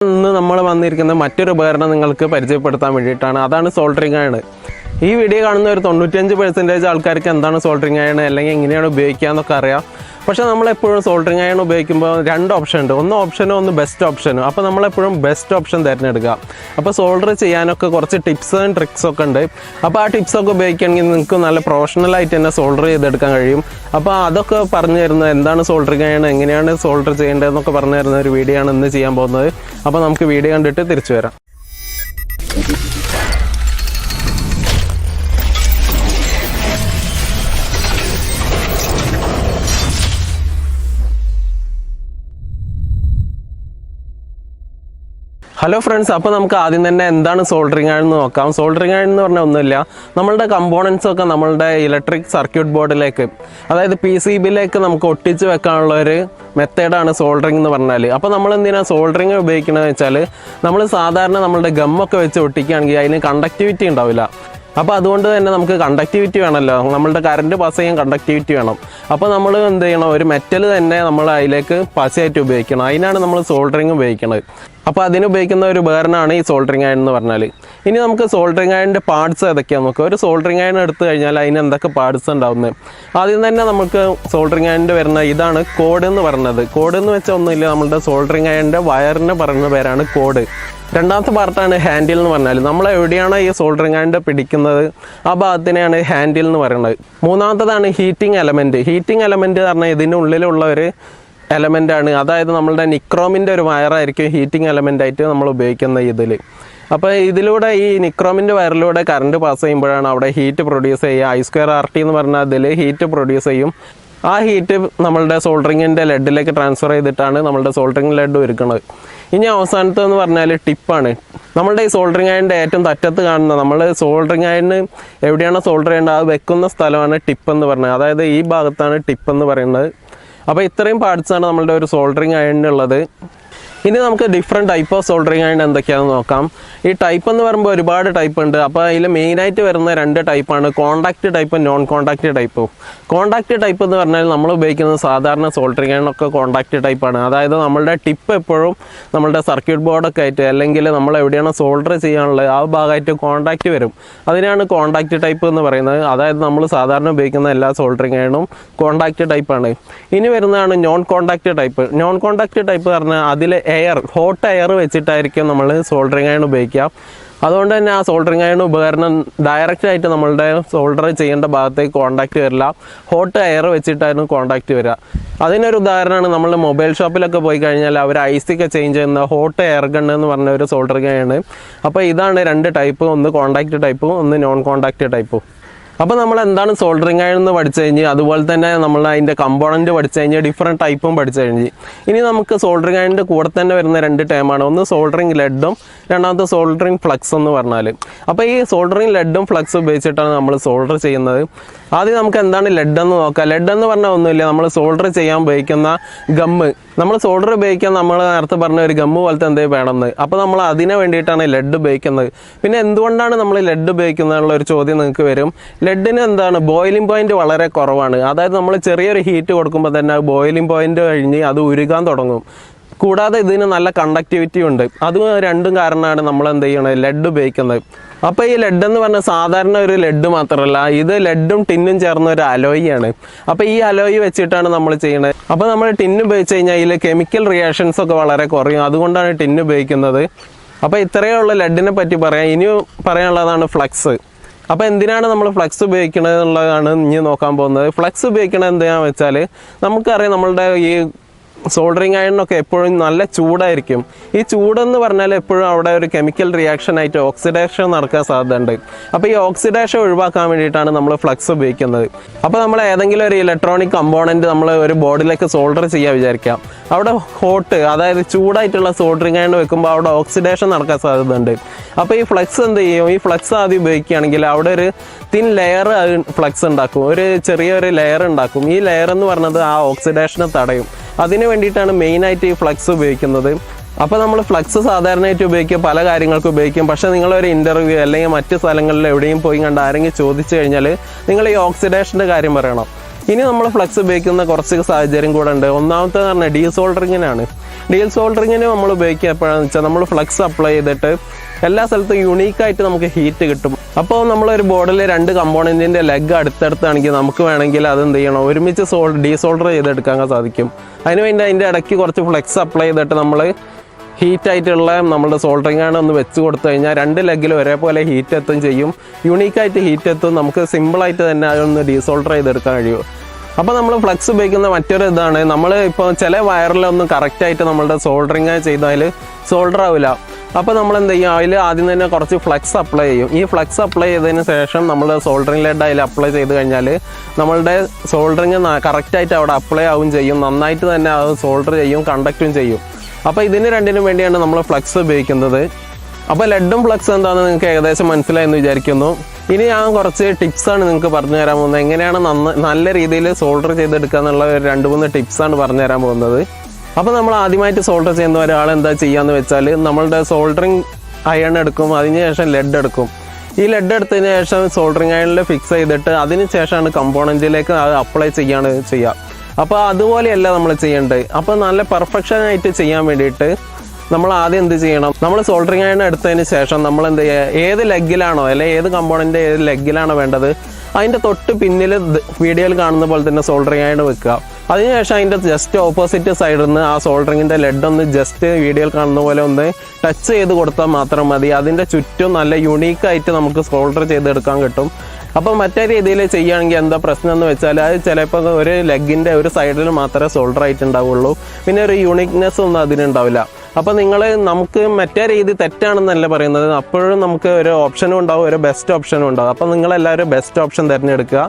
ഇന്ന് നമ്മൾ വന്നിരിക്കുന്ന മറ്റൊരു ഉപകരണം നിങ്ങൾക്ക് പരിചയപ്പെടുത്താൻ വേണ്ടിയിട്ടാണ്. അതാണ് സോൾഡറിംഗ് അയൺ. ഈ വീഡിയോ കാണുന്ന ഒരു 95% ആൾക്കാർക്ക് എന്താണ് സോൾഡറിംഗ് അയൺ അല്ലെങ്കിൽ എങ്ങനെയാണ് ഉപയോഗിക്കുക എന്നൊക്കെ അറിയാം. പക്ഷേ നമ്മളെപ്പോഴും സോൾഡറിംഗ് അയൺ ഉപയോഗിക്കുമ്പോൾ രണ്ട് ഓപ്ഷൻ ഉണ്ട്. ഒന്ന് ഓപ്ഷനും ഒന്ന് ബെസ്റ്റ് ഓപ്ഷനും. അപ്പോൾ നമ്മളെപ്പോഴും ബെസ്റ്റ് ഓപ്ഷൻ തിരഞ്ഞെടുക്കുക. അപ്പോൾ സോൾഡർ ചെയ്യാനൊക്കെ കുറച്ച് ടിപ്സ് ആൻഡ് ട്രിക്സ് ഒക്കെ ഉണ്ട്. അപ്പോൾ ആ ടിപ്സൊക്കെ ഉപയോഗിക്കുകയാണെങ്കിൽ നിങ്ങൾക്ക് നല്ല പ്രൊഫഷണലായിട്ട് തന്നെ സോൾഡർ ചെയ്തെടുക്കാൻ കഴിയും. അപ്പോൾ അതൊക്കെ പറഞ്ഞു തരുന്നത് എന്താണ് സോൾഡറിംഗ് അയൺ, എങ്ങനെയാണ് സോൾഡർ ചെയ്യേണ്ടതെന്നൊക്കെ പറഞ്ഞു തരുന്ന ഒരു വീഡിയോ ആണ് ഇന്ന് ചെയ്യാൻ പോകുന്നത്. അപ്പോൾ നമുക്ക് വീഡിയോ കണ്ടിട്ട് തിരിച്ചു വരാം. ഹലോ ഫ്രണ്ട്സ്, അപ്പോൾ നമുക്ക് ആദ്യം തന്നെ എന്താണ് സോൾഡറിംഗ് അയൺ എന്ന് നോക്കാം. സോൾഡറിംഗ് അയൺ എന്ന് പറഞ്ഞാൽ ഒന്നുമില്ല, നമ്മളുടെ കമ്പോണൻസ് ഒക്കെ നമ്മളുടെ ഇലക്ട്രിക് സർക്യൂട്ട് ബോർഡിലേക്ക്, അതായത് PCBയിലേക്ക് നമുക്ക് ഒട്ടിച്ച് വെക്കാനുള്ള ഒരു മെത്തേഡാണ് സോൾഡറിംഗ് എന്ന് പറഞ്ഞാൽ. അപ്പോൾ നമ്മൾ എന്തിനാണ് സോൾഡറിംഗ് ഉപയോഗിക്കണമെന്ന് വെച്ചാൽ, നമ്മൾ സാധാരണ നമ്മളുടെ ഗമ്മൊക്കെ വെച്ച് ഒട്ടിക്കുകയാണെങ്കിൽ അതിന് കണ്ടക്ടിവിറ്റി ഉണ്ടാവില്ല. അപ്പോൾ അതുകൊണ്ട് തന്നെ നമുക്ക് കണ്ടക്ടിവിറ്റി വേണമല്ലോ, നമ്മളുടെ കറണ്ട് പാസ് ചെയ്യാൻ കണ്ടക്ടിവിറ്റി വേണം. അപ്പോൾ നമ്മൾ എന്ത് ചെയ്യണം, ഒരു മെറ്റൽ തന്നെ നമ്മൾ അതിലേക്ക് പശയായിട്ട് ഉപയോഗിക്കണം. അതിനാണ് നമ്മൾ സോൾഡറിംഗ് ഉപയോഗിക്കുന്നത്. അപ്പോൾ അതിന് ഉപയോഗിക്കുന്ന ഒരു ഉപകരണമാണ് ഈ സോൾഡറിംഗ് അയൺ എന്ന് പറഞ്ഞാൽ. ഇനി നമുക്ക് സോൾഡറിംഗ് അയണിൻ്റെ പാർട്സ് ഏതൊക്കെയാണെന്ന് നോക്കുക. ഒരു സോൾഡറിംഗ് അയൺ എടുത്തു കഴിഞ്ഞാൽ അതിന് എന്തൊക്കെ പാർട്സ് ഉണ്ടാവുന്നത്. ആദ്യം തന്നെ നമുക്ക് സോൾഡറിംഗ് അയണിൻ്റെ വരുന്ന ഇതാണ് കോഡ് എന്ന് പറയുന്നത്. കോഡ് എന്ന് വെച്ചാൽ ഒന്നുമില്ല, നമ്മളുടെ സോൾഡറിംഗ് അയണിൻ്റെ വയറിന് പറയുന്ന പേരാണ് കോഡ്. രണ്ടാമത്തെ പാർട്ടാണ് ഹാൻഡിൽ എന്ന് പറഞ്ഞാൽ, നമ്മൾ എവിടെയാണ് ഈ സോൾഡറിംഗ് അയണിൻ്റെ പിടിക്കുന്നത് ആ ഭാഗത്തിനെയാണ് ഹാൻഡിൽ എന്ന് പറയുന്നത്. മൂന്നാമത്തതാണ് ഹീറ്റിംഗ് എലമെൻറ്റ്. ഹീറ്റിംഗ് എലമെൻറ്റ് പറഞ്ഞാൽ ഇതിനുള്ളിലുള്ള ഒരു എലമെൻ്റാണ്, അതായത് നമ്മളുടെ നിക്രോമിൻ്റെ ഒരു വയറായിരിക്കും ഹീറ്റിംഗ് എലമെൻ്റായിട്ട് നമ്മൾ ഉപയോഗിക്കുന്ന ഇതിൽ. അപ്പോൾ ഇതിലൂടെ ഈ നിക്രോമിൻ്റെ വയറിലൂടെ കറണ്ട് പാസ് ചെയ്യുമ്പോഴാണ് അവിടെ ഹീറ്റ് പ്രൊഡ്യൂസ് ചെയ്യുക. I²RT എന്ന് പറഞ്ഞാൽ അതിൽ ഹീറ്റ് പ്രൊഡ്യൂസ് ചെയ്യും. ആ ഹീറ്റ് നമ്മളുടെ സോൾഡറിങ്ങിൻ്റെ ലെഡിലേക്ക് ട്രാൻസ്ഫർ ചെയ്തിട്ടാണ് നമ്മളുടെ സോൾഡറിങ് ലെഡ് ഒരുക്കുന്നത്. ഇനി അവസാനത്തെന്ന് പറഞ്ഞാൽ ടിപ്പാണ്. നമ്മളുടെ ഈ സോൾഡറിംഗ് അയണിൻ്റെ ഏറ്റവും തറ്റത്ത് കാണുന്ന, നമ്മൾ സോൾഡറിംഗ് അയണിന് എവിടെയാണോ സോൾഡർ ചെയ്യേണ്ടത് അത് വെക്കുന്ന സ്ഥലമാണ് ടിപ്പ് എന്ന് പറയുന്നത്. അതായത് ഈ ഭാഗത്താണ് ടിപ്പ് എന്ന് പറയുന്നത്. അപ്പോൾ ഇത്രയും പാർട്സാണ് നമ്മളുടെ ഒരു സോൾഡറിംഗ് അയണിനുള്ളത്. ഇനി നമുക്ക് different type of soldering iron എന്തൊക്കെയാണെന്ന് നോക്കാം. ഈ ടൈപ്പ് എന്ന് പറയുമ്പോൾ ഒരുപാട് ടൈപ്പ് ഉണ്ട്. അപ്പോൾ അതിൽ മെയിനായിട്ട് വരുന്ന രണ്ട് ടൈപ്പാണ്, കോണ്ടാക്റ്റ് ടൈപ്പും നോൺ കോണ്ടാക്റ്റ് ടൈപ്പും. കോണ്ടാക്റ്റ് ടൈപ്പ് എന്ന് പറഞ്ഞാൽ നമ്മൾ ഉപയോഗിക്കുന്നത് സാധാരണ സോൾഡറിംഗ് അയണൊക്കെ കോണ്ടാക്റ്റ് ടൈപ്പാണ്. അതായത് നമ്മളുടെ ടിപ്പ് എപ്പോഴും നമ്മളുടെ സർക്യൂട്ട് ബോർഡൊക്കെ ആയിട്ട് അല്ലെങ്കിൽ നമ്മൾ എവിടെയാണ് സോൾഡർ ചെയ്യാനുള്ളത് ആ ഭാഗമായിട്ട് കോണ്ടാക്റ്റ് വരും. അതിനാണ് കോണ്ടാക്റ്റ് ടൈപ്പ് എന്ന് പറയുന്നത്. അതായത് നമ്മൾ സാധാരണ ഉപയോഗിക്കുന്ന എല്ലാ സോൾഡറിംഗ് അയണും കോണ്ടാക്റ്റ് ടൈപ്പാണ്. ഇനി വരുന്നതാണ് non contact type. Non contact type പറഞ്ഞാൽ അതിൽ ഹോട്ട് എയർ വെച്ചിട്ടായിരിക്കും നമ്മൾ സോൾഡറിംഗ് അയൺ ഉപയോഗിക്കുക. അതുകൊണ്ട് തന്നെ ആ സോൾഡറിംഗ് അയൺ ഉപകരണം ഡയറക്റ്റായിട്ട് നമ്മളുടെ സോൾഡർ ചെയ്യേണ്ട ഭാഗത്തേക്ക് കോണ്ടാക്റ്റ് വരില്ല, ഹോട്ട് എയർ വെച്ചിട്ടായിരുന്നു കോണ്ടാക്റ്റ് വരിക. അതിനൊരു ഉദാഹരണമാണ് നമ്മൾ മൊബൈൽ ഷോപ്പിലൊക്കെ പോയി കഴിഞ്ഞാൽ അവർ IC ഒക്കെ ചേഞ്ച് ചെയ്യുന്ന ഹോട്ട് എയർ ഗൺ എന്ന് പറഞ്ഞ ഒരു സോൾഡറിംഗ് അയൺ. അപ്പോൾ ഇതാണ് രണ്ട് ടൈപ്പ്, ഒന്ന് കോണ്ടാക്റ്റ് ടൈപ്പും ഒന്ന് നോൺ കോണ്ടാക്റ്റ് ടൈപ്പും. അപ്പോൾ നമ്മൾ എന്താണ് സോൾഡറിംഗ് അയൺ എന്ന് പഠിച്ചു കഴിഞ്ഞ്, അതുപോലെ തന്നെ നമ്മൾ അതിൻ്റെ കമ്പോണൻറ്റ് പഠിച്ചു കഴിഞ്ഞ് ഡിഫറെൻറ്റ് ടൈപ്പും പഠിച്ചു കഴിഞ്ഞ്, ഇനി നമുക്ക് സോൾഡറിംഗ് അയണിൻ്റെ കൂടെ തന്നെ വരുന്ന രണ്ട് ടേമാണ്. ഒന്ന് സോൾഡറിംഗ് ലെഡും രണ്ടാമത്തെ സോൾഡറിംഗ് ഫ്ലക്സ് എന്ന് പറഞ്ഞാൽ. അപ്പോൾ ഈ സോൾഡറിംഗ് ലെഡും ഫ്ലക്സ് ഉപയോഗിച്ചിട്ടാണ് നമ്മൾ സോൾഡർ ചെയ്യുന്നത്. ആദ്യം നമുക്ക് എന്താണ് ലെഡ് എന്ന് നോക്കാം. ലെഡ് എന്ന് പറഞ്ഞാൽ ഒന്നുമില്ല, നമ്മൾ സോൾഡർ ചെയ്യാൻ ഉപയോഗിക്കുന്ന ഗമ്മ്. നമ്മൾ സോൾഡർ ഉപയോഗിക്കാൻ നമ്മൾ നേരത്തെ പറഞ്ഞ ഒരു ഗമ്മ് പോലത്തെ എന്തെങ്കിലും വേണമെന്ന്. അപ്പോൾ നമ്മൾ അതിന് വേണ്ടിയിട്ടാണ് ലെഡ് ഉപയോഗിക്കുന്നത്. പിന്നെ എന്തുകൊണ്ടാണ് നമ്മൾ ലെഡ് ഉപയോഗിക്കുന്നതെന്നുള്ള ഒരു ചോദ്യം നിങ്ങൾക്ക് വരും. ലെഡിന് എന്താണ് ബോയിലിംഗ് പോയിന്റ് വളരെ കുറവാണ്. അതായത് നമ്മൾ ചെറിയൊരു ഹീറ്റ് കൊടുക്കുമ്പോൾ തന്നെ ബോയിലിംഗ് പോയിന്റ് കഴിഞ്ഞ് അത് ഉരുകാൻ തുടങ്ങും. കൂടാതെ ഇതിന് നല്ല കണ്ടക്ടിവിറ്റി ഉണ്ട്. അതും രണ്ടും കാരണമാണ് നമ്മൾ എന്ത് ചെയ്യണത്, ലെഡ് ഉപയോഗിക്കുന്നത്. അപ്പോൾ ഈ ലെഡ് എന്ന് പറഞ്ഞാൽ സാധാരണ ഒരു ലെഡ് മാത്രമല്ല, ഇത് ലെഡും ടിന്നും ചേർന്ന ഒരു അലോയിയാണ്. അപ്പോൾ ഈ അലോയി വെച്ചിട്ടാണ് നമ്മൾ ചെയ്യുന്നത്. അപ്പോൾ നമ്മൾ ടിന്ന് ഉപയോഗിച്ച് കഴിഞ്ഞാൽ ഇതിൽ കെമിക്കൽ റിയാക്ഷൻസ് ഒക്കെ വളരെ കുറയും. അതുകൊണ്ടാണ് ടിന്ന് ഉപയോഗിക്കുന്നത്. അപ്പോൾ ഇത്രയേ ഉള്ള ലെഡിനെ പറ്റി പറയാം. ഇനി പറയാനുള്ളതാണ് ഫ്ലക്സ്. അപ്പോൾ എന്തിനാണ് നമ്മൾ ഫ്ലക്സ് ഉപയോഗിക്കുന്നത് എന്നുള്ളതാണ് ഇനി നോക്കാൻ പോകുന്നത്. ഫ്ലക്സ് ഉപയോഗിക്കണത് എന്തിനാണെന്ന് വെച്ചാൽ, നമുക്കറിയാം നമ്മളുടെ ഈ സോൾഡറിംഗ് അയണിനൊക്കെ എപ്പോഴും നല്ല ചൂടായിരിക്കും. ഈ ചൂടെന്ന് പറഞ്ഞാൽ എപ്പോഴും അവിടെ ഒരു കെമിക്കൽ റിയാക്ഷൻ ആയിട്ട് ഓക്സിഡേഷൻ നടക്കാൻ സാധ്യതയുണ്ട്. അപ്പോൾ ഈ ഓക്സിഡേഷൻ ഒഴിവാക്കാൻ വേണ്ടിയിട്ടാണ് നമ്മൾ ഫ്ലക്സ് ഉപയോഗിക്കുന്നത്. അപ്പോൾ നമ്മൾ ഏതെങ്കിലും ഒരു ഇലക്ട്രോണിക് കമ്പോണൻറ്റ് നമ്മൾ ഒരു ബോർഡിലേക്ക് സോൾഡർ ചെയ്യാൻ വിചാരിക്കാം. അവിടെ ഹോട്ട്, അതായത് ചൂടായിട്ടുള്ള സോൾഡറിംഗ് അയൺ വെക്കുമ്പോൾ അവിടെ ഓക്സിഡേഷൻ നടക്കാൻ സാധ്യതയുണ്ട്. അപ്പോൾ ഈ ഫ്ലക്സ് എന്ത് ചെയ്യും, ഈ ഫ്ലക്സ് ആദ്യം ഉപയോഗിക്കുകയാണെങ്കിൽ അവിടെ ഒരു തിൻ ലെയർ ഫ്ലക്സ് ഉണ്ടാക്കും, ഒരു ചെറിയൊരു ലെയർ ഉണ്ടാക്കും. ഈ ലെയർ എന്ന് പറഞ്ഞത് ആ ഓക്സിഡേഷനെ തടയും. അതിന് വേണ്ടിയിട്ടാണ് മെയിനായിട്ട് ഈ ഫ്ലക്സ് ഉപയോഗിക്കുന്നത്. അപ്പോൾ നമ്മൾ ഫ്ലക്സ് സാധാരണയായിട്ട് ഉപയോഗിക്കുക പല കാര്യങ്ങൾക്ക് ഉപയോഗിക്കും. പക്ഷേ നിങ്ങളൊരു ഇൻ്റർവ്യൂ അല്ലെങ്കിൽ മറ്റ് സ്ഥലങ്ങളിൽ എവിടെയും പോയി കണ്ട് ആരെങ്കിലും ചോദിച്ചു കഴിഞ്ഞാൽ നിങ്ങൾ ഈ ഓക്സിഡേഷൻ്റെ കാര്യം പറയണം. ഇനി നമ്മൾ ഫ്ലക്സ് ഉപയോഗിക്കുന്ന കുറച്ച് സാഹചര്യം കൂടെ ഉണ്ട്. ഒന്നാമത്തെ പറഞ്ഞാൽ ഡീസോൾഡറിങ്ങിനാണ്. ഡീൽ സോൾഡറിങ്ങിന് നമ്മൾ ഉപയോഗിക്കുക എപ്പോഴാണെന്ന് വെച്ചാൽ നമ്മൾ ഫ്ലക്സ് അപ്ലൈ ചെയ്തിട്ട് എല്ലാ സ്ഥലത്തും യൂണീക്കായിട്ട് നമുക്ക് ഹീറ്റ് കിട്ടും. അപ്പോൾ നമ്മളൊരു ബോർഡിൽ 2 കമ്പോണൻറ്റിൻ്റെ ലെഗ് അടുത്തടുത്താണെങ്കിൽ നമുക്ക് വേണമെങ്കിൽ അതെന്ത് ചെയ്യണം, ഒരുമിച്ച് ഡീസോൾഡർ ചെയ്തെടുക്കാൻ സാധിക്കും. അതിനുവേണ്ടി അതിൻ്റെ ഇടയ്ക്ക് കുറച്ച് ഫ്ലക്സ് അപ്ലൈ ചെയ്തിട്ട് നമ്മൾ ഹീറ്റായിട്ടുള്ള നമ്മുടെ സോൾഡറിങ് ആണ് ഒന്ന് വെച്ച് കൊടുത്തു കഴിഞ്ഞാൽ 2 ലെഗിലും ഒരേപോലെ ഹീറ്റ് എത്തും ചെയ്യും, യൂണീക്കായിട്ട് ഹീറ്റ് എത്തും, നമുക്ക് സിമ്പിളായിട്ട് തന്നെ അതൊന്ന് ഡീസോൾഡർ ചെയ്തെടുക്കാൻ കഴിയും. അപ്പോൾ നമ്മൾ ഫ്ലക്സ് ഉപയോഗിക്കുന്ന മറ്റൊരു ഇതാണ്, നമ്മൾ ഇപ്പോൾ ചില വയറിലൊന്നും കറക്റ്റായിട്ട് നമ്മളുടെ സോൾഡറിങ് ചെയ്താൽ സോൾഡർ ആവില്ല. അപ്പോൾ നമ്മൾ എന്ത് ചെയ്യും, അതിൽ ആദ്യം തന്നെ കുറച്ച് ഫ്ലക്സ് അപ്ലൈ ചെയ്യും. ഈ ഫ്ലക്സ് അപ്ലൈ ചെയ്തതിന് ശേഷം നമ്മൾ സോൾഡറിങ് ലെഡ് അതിൽ അപ്ലൈ ചെയ്ത് കഴിഞ്ഞാൽ നമ്മളുടെ സോൾഡറിങ് കറക്റ്റായിട്ട് അവിടെ അപ്ലൈ ആവും ചെയ്യും, നന്നായിട്ട് തന്നെ അത് സോൾഡർ ചെയ്യും, കണ്ടക്റ്റും ചെയ്യും. അപ്പോൾ ഇതിന് രണ്ടിനും വേണ്ടിയാണ് നമ്മൾ ഫ്ലക്സ് ഉപയോഗിക്കുന്നത്. അപ്പോൾ ലെഡും ഫ്ലക്സ് എന്താണെന്ന് നിങ്ങൾക്ക് ഏകദേശം മനസ്സിലായെന്ന് വിചാരിക്കുന്നു. ഇനി ഞാൻ കുറച്ച് ടിപ്സാണ് നിങ്ങൾക്ക് പറഞ്ഞു തരാൻ പോകുന്നത്, എങ്ങനെയാണ് നല്ല രീതിയിൽ സോൾഡർ ചെയ്തെടുക്കുക എന്നുള്ള 2-3 ടിപ്സാണ് പറഞ്ഞു തരാൻ പോകുന്നത്. അപ്പോൾ നമ്മൾ ആദ്യമായിട്ട് സോൾഡർ ചെയ്യുന്ന ഒരാൾ എന്താ ചെയ്യാന്ന് വെച്ചാൽ നമ്മളുടെ സോൾഡറിങ് അയൺ എടുക്കും, അതിന് ശേഷം ലെഡ് എടുക്കും. ഈ ലെഡ് എടുത്തതിന് ശേഷം സോൾഡറിങ് അയണിൽ ഫിക്സ് ചെയ്തിട്ട് അതിന് ശേഷമാണ് കമ്പോണൻറ്റിലേക്ക് അത് അപ്ലൈ ചെയ്യുക. അപ്പോൾ അതുപോലെയല്ല നമ്മൾ ചെയ്യേണ്ടത്. അപ്പോൾ നല്ല പെർഫെക്ഷനായിട്ട് ചെയ്യാൻ വേണ്ടിയിട്ട് നമ്മൾ ആദ്യം എന്ത് ചെയ്യണം, നമ്മൾ സോൾഡറിങ് അയൺ എടുത്തതിന് ശേഷം നമ്മൾ എന്ത് ചെയ്യുക, ഏത് ലെഗിലാണോ അല്ലെങ്കിൽ ഏത് കമ്പോണൻ്റ് ഏത് ലെഗിലാണോ വേണ്ടത് അതിൻ്റെ തൊട്ട് പിന്നിൽ വീഡിയോയിൽ കാണുന്ന പോലെ തന്നെ സോൾഡറിങ് അയൺ വെക്കുക. അതിനുശേഷം അതിൻ്റെ ജസ്റ്റ് ഓപ്പോസിറ്റ് സൈഡിൽ നിന്ന് ആ സോൾഡറിങ്ങിൻ്റെ ലെഡ് ഒന്ന് ജസ്റ്റ് വീഡിയോയിൽ കാണുന്ന പോലെ ഒന്ന് ടച്ച് ചെയ്ത് കൊടുത്താൽ മാത്രം മതി. അതിൻ്റെ ചുറ്റും നല്ല യുണീക്കായിട്ട് നമുക്ക് സോൾഡർ ചെയ്തെടുക്കാൻ കിട്ടും. അപ്പോൾ മറ്റേ രീതിയിൽ ചെയ്യുകയാണെങ്കിൽ എന്താ പ്രശ്നം എന്ന് വെച്ചാൽ അത് ചിലപ്പോൾ ഒരു ലെഗിൻ്റെ ഒരു സൈഡിൽ മാത്രമേ സോൾഡർ ആയിട്ടുണ്ടാവുള്ളൂ, പിന്നെ ഒരു യൂണിക്നെസ് ഒന്നും അതിനുണ്ടാവില്ല. അപ്പോൾ നമുക്ക് മറ്റേ രീതി തെറ്റാണെന്നല്ല പറയുന്നത്, അപ്പോഴും നമുക്ക് ഒരു ഓപ്ഷനും ഉണ്ടാവും, ഒരു ബെസ്റ്റ് ഓപ്ഷനും ഉണ്ടാവും. അപ്പോൾ നിങ്ങളെല്ലാവരും ബെസ്റ്റ് ഓപ്ഷൻ തിരഞ്ഞെടുക്കുക.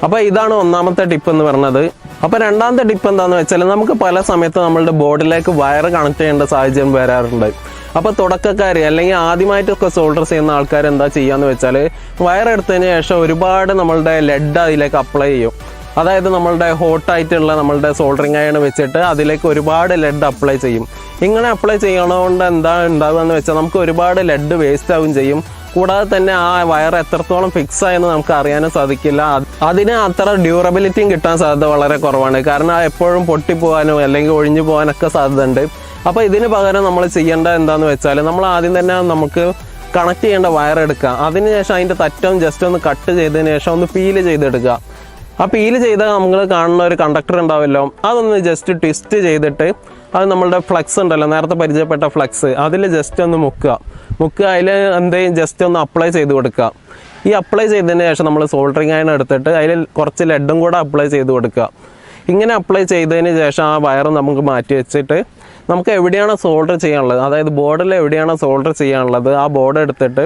അപ്പോൾ ഇതാണ് ഒന്നാമത്തെ ടിപ്പ് എന്ന് പറഞ്ഞത്. അപ്പോൾ രണ്ടാമത്തെ ടിപ്പ് എന്താണെന്ന് വെച്ചാൽ നമുക്ക് പല സമയത്ത് നമ്മളുടെ ബോർഡിലേക്ക് വയർ കണക്ട് ചെയ്യേണ്ട സാഹചര്യം വരാറുണ്ട്. അപ്പോൾ തുടക്കക്കാർ അല്ലെങ്കിൽ ആദ്യമായിട്ടൊക്കെ സോൾഡർ ചെയ്യുന്ന ആൾക്കാർ എന്താ ചെയ്യാന്ന് വെച്ചാൽ വയർ എടുത്തതിന് ശേഷം ഒരുപാട് നമ്മളുടെ ലെഡ് അതിലേക്ക് അപ്ലൈ ചെയ്യും. അതായത് നമ്മളുടെ ഹോട്ടായിട്ടുള്ള നമ്മളുടെ സോൾഡറിങ് അയൺ വെച്ചിട്ട് അതിലേക്ക് ഒരുപാട് ലെഡ് അപ്ലൈ ചെയ്യും. ഇങ്ങനെ അപ്ലൈ ചെയ്യണതുകൊണ്ട് എന്താ ഉണ്ടാവുക എന്ന് വെച്ചാൽ നമുക്ക് ഒരുപാട് ലെഡ് വേസ്റ്റ് ആവുകയും ചെയ്യും. കൂടാതെ തന്നെ ആ വയർ എത്രത്തോളം ഫിക്സ് ആയെന്ന് നമുക്ക് അറിയാനും സാധിക്കില്ല. അതിന് അത്ര ഡ്യൂറബിലിറ്റിയും കിട്ടാൻ സാധ്യത വളരെ കുറവാണ്. കാരണം എപ്പോഴും പൊട്ടിപ്പോകാനോ അല്ലെങ്കിൽ ഒഴിഞ്ഞു പോകാനൊക്കെ സാധ്യത ഉണ്ട്. അപ്പോൾ ഇതിന് പകരം നമ്മൾ ചെയ്യേണ്ട എന്താണെന്ന് വെച്ചാൽ നമ്മൾ ആദ്യം തന്നെ നമുക്ക് കണക്ട് ചെയ്യേണ്ട വയർ എടുക്കുക. അതിനുശേഷം അതിൻ്റെ തറ്റം ജസ്റ്റ് ഒന്ന് കട്ട് ചെയ്തതിന് ശേഷം ഒന്ന് പീല് ചെയ്തെടുക്കുക. ആ പീല് ചെയ്താൽ നമ്മൾ കാണുന്ന ഒരു കണ്ടക്ടർ ഉണ്ടാവുമല്ലോ, അതൊന്ന് ജസ്റ്റ് ട്വിസ്റ്റ് ചെയ്തിട്ട് അത് നമ്മളുടെ ഫ്ലക്സ് ഉണ്ടല്ലോ, നേരത്തെ പരിചയപ്പെട്ട ഫ്ലക്സ്, അതിൽ ജസ്റ്റ് ഒന്ന് മുക്കുക. അതിൽ എന്തെങ്കിലും ജസ്റ്റ് ഒന്ന് അപ്ലൈ ചെയ്ത് കൊടുക്കുക. ഈ അപ്ലൈ ചെയ്തതിന് ശേഷം നമ്മൾ സോൾഡറിങ് അയൺ എടുത്തിട്ട് അതിൽ കുറച്ച് ലെഡും കൂടെ അപ്ലൈ ചെയ്ത് കൊടുക്കുക. ഇങ്ങനെ അപ്ലൈ ചെയ്തതിന് ശേഷം ആ വയർ നമുക്ക് മാറ്റി വെച്ചിട്ട് നമുക്ക് എവിടെയാണോ സോൾഡർ ചെയ്യാനുള്ളത്, അതായത് ബോർഡിൽ എവിടെയാണോ സോൾഡർ ചെയ്യാനുള്ളത് ആ ബോർഡ് എടുത്തിട്ട്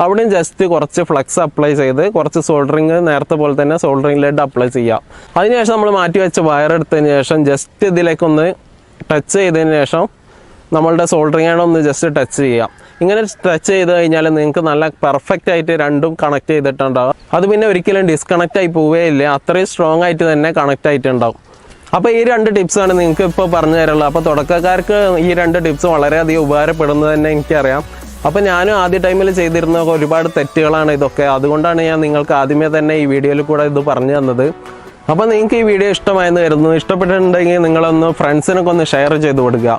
അവിടെയും ജസ്റ്റ് കുറച്ച് ഫ്ലക്സ് അപ്ലൈ ചെയ്ത് കുറച്ച് സോൾഡറിങ് നേരത്തെ പോലെ തന്നെ സോൾഡറിങ് ലെഡ് അപ്ലൈ ചെയ്യാം. അതിനുശേഷം നമ്മൾ മാറ്റി വെച്ച വയർ എടുത്തതിന് ശേഷം ജസ്റ്റ് ഇതിലേക്കൊന്ന് ടച്ച് ചെയ്തതിന് ശേഷം നമ്മളുടെ സോൾഡറിങ് ആണ് ഒന്ന് ജസ്റ്റ് ടച്ച് ചെയ്യാം. ഇങ്ങനെ ടച്ച് ചെയ്ത് കഴിഞ്ഞാൽ നിങ്ങൾക്ക് നല്ല പെർഫെക്റ്റ് ആയിട്ട് രണ്ടും കണക്ട് ചെയ്തിട്ടുണ്ടാകും. അത് പിന്നെ ഒരിക്കലും ഡിസ്കണക്റ്റ് ആയി പോവുകയില്ല, അത്രയും സ്ട്രോങ് ആയിട്ട് തന്നെ കണക്ട് ആയിട്ടുണ്ടാവും. അപ്പോൾ ഈ 2 ടിപ്സാണ് നിങ്ങൾക്ക് ഇപ്പോൾ പറഞ്ഞു തരുള്ളത്. അപ്പോൾ തുടക്കക്കാർക്ക് ഈ 2 ടിപ്സ് വളരെയധികം ഉപകാരപ്പെടുന്നത് തന്നെ എനിക്കറിയാം. അപ്പോൾ ഞാനും ആദ്യ ടൈമിൽ ചെയ്തിരുന്ന ഒരുപാട് തെറ്റുകളാണ് ഇതൊക്കെ. അതുകൊണ്ടാണ് ഞാൻ നിങ്ങൾക്ക് ആദ്യമേ തന്നെ ഈ വീഡിയോയിൽ കൂടെ ഇത് പറഞ്ഞു തന്നത്. അപ്പോൾ നിങ്ങൾക്ക് ഈ വീഡിയോ ഇഷ്ടമായെന്ന് കരുതുന്നു. ഇഷ്ടപ്പെട്ടിട്ടുണ്ടെങ്കിൽ നിങ്ങളൊന്ന് ഫ്രണ്ട്സിനൊക്കെ ഒന്ന് ഷെയർ ചെയ്ത് കൊടുക്കുക.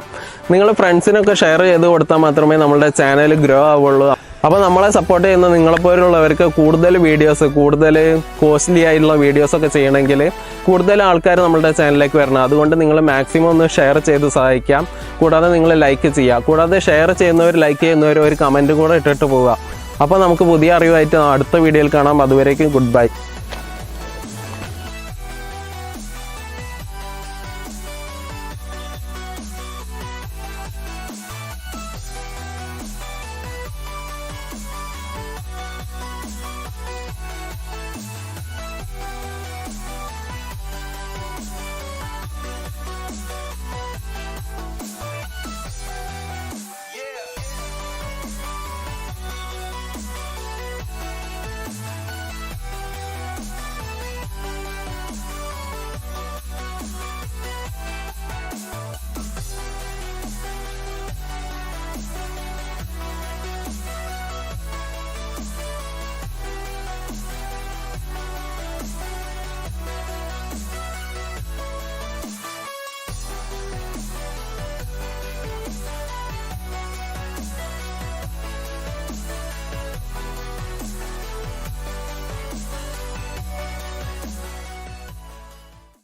നിങ്ങൾ ഫ്രണ്ട്സിനൊക്കെ ഷെയർ ചെയ്ത് കൊടുത്താൽ മാത്രമേ നമ്മുടെ ചാനൽ ഗ്രോ ആവുള്ളൂ. അപ്പോൾ നമ്മളെ സപ്പോർട്ട് ചെയ്യുന്ന നിങ്ങളെപ്പോലുള്ളവർക്ക് കൂടുതൽ വീഡിയോസ്, കൂടുതൽ കോസ്റ്റ്ലി ആയിട്ടുള്ള വീഡിയോസൊക്കെ ചെയ്യണമെങ്കിൽ കൂടുതൽ ആൾക്കാർ നമ്മുടെ ചാനലിലേക്ക് വരണം. അതുകൊണ്ട് നിങ്ങൾ മാക്സിമം ഒന്ന് ഷെയർ ചെയ്ത് സഹായിക്കാം. കൂടാതെ നിങ്ങൾ ലൈക്ക് ചെയ്യുക. കൂടാതെ ഷെയർ ചെയ്യുന്നവർ, ലൈക്ക് ചെയ്യുന്നവർ ഒരു കമൻറ്റും കൂടെ ഇട്ടിട്ട് പോവുക. അപ്പോൾ നമുക്ക് പുതിയ അറിവായിട്ട് അടുത്ത വീഡിയോയിൽ കാണാം. അതുവരേക്കും ഗുഡ് ബൈ.